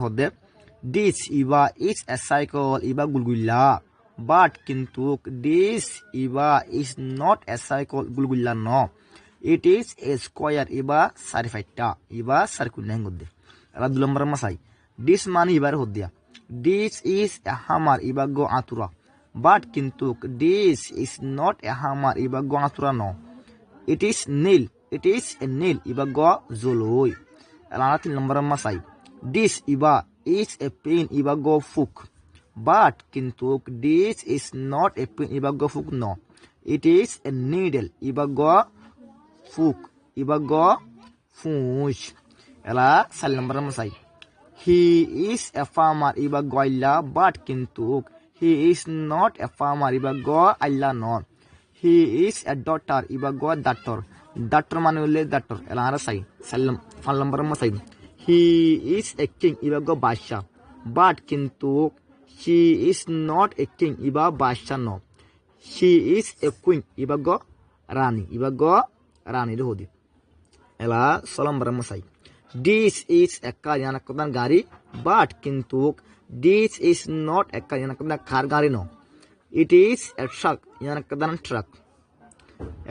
হদে this Iba is a cycle Iba গুলগুল্লা but কিন্তু this Iba is not A cycle গুলগুল্লা ন it is a square Iba সারিফাইটা Iba circle হদে এলা 2 নম্বর মাসাই this মানে ইবার হদিয়া this is a হামার ইবা গো আতুরা বাট কিন্তু দিস ইজ নট এ হামার ইবা গো আতুরা ন ইট ইজ নীল it is a nail iba go zoloi elana 3 number masai this iba is a pen iba go fuk but kintu this is not a pen iba go fuk no it is a needle iba go fuk iba go fush ela 4 number masai he is a farmer iba go illa but kintu he is not a farmer iba go illa no he is a doctor iba go doctor মানে হলে doctor এলা আর সাই সাল্লাম 5 নম্বর মাসাই he is a king Iba go Badsha but কিন্তু she is not a king ইবা বাদশা ন she is a queen ইবা গো রানী রে হদি এলা 6 নম্বর মাসাই this is a car yana কদান গাড়ি but কিন্তু this is not a car yana কদান কার গাড়ি ন it is a truck yana কদান truck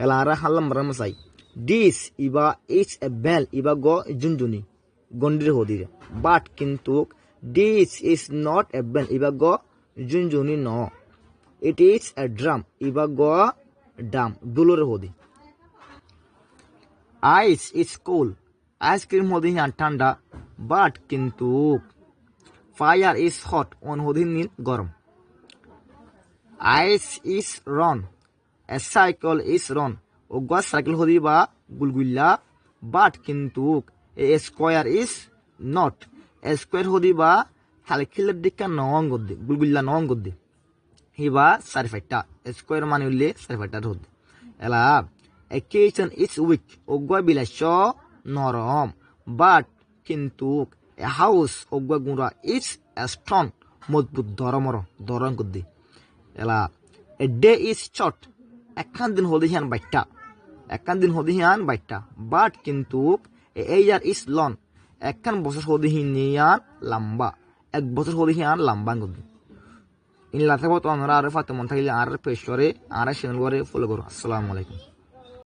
এলা আর 7 নম্বর মাসাই this iba is a bell iba go junjuni gondire hodire but kintu this is not a bell iba go junjuni no it is a drum iba go drum dulore hodi ice is cold ice cream hodi han thanda but kintu fire is hot on hodi nin gorom ice is round a cycle is round ওগা cycle হদি বা গুলগুল্লা but কিন্তু a square is not square হদি বা হালখিলের দিকা নং গদ্দি গুলগুল্লা নং গদ্দি হিবা সারিফাইটা স্কোয়ার মানে হলে সারিফাইটার হদি এলা এ কিচেন ইজ উইক ওগা বিলাস নরম বাট কিন্তু এ হাউস ওগা গুঁড়া ইজ স্ট্রং মজবুত দরম গদ্দি এলা এ ডে ইজ শর্ট একখান দিন হদি হিয়ান বাইটা বাট কিন্তু এই ইয়ার ইস লন একখান বছর হদি হিয়ান লম্বা 1 বছর হদি হিয়ান লম্বা গদি ইন লাথা বত অনরা আর ফাতে মন থাকলে আর পেশ করে আর চ্যানেল করে ফলো করো আসসালামু আলাইকুম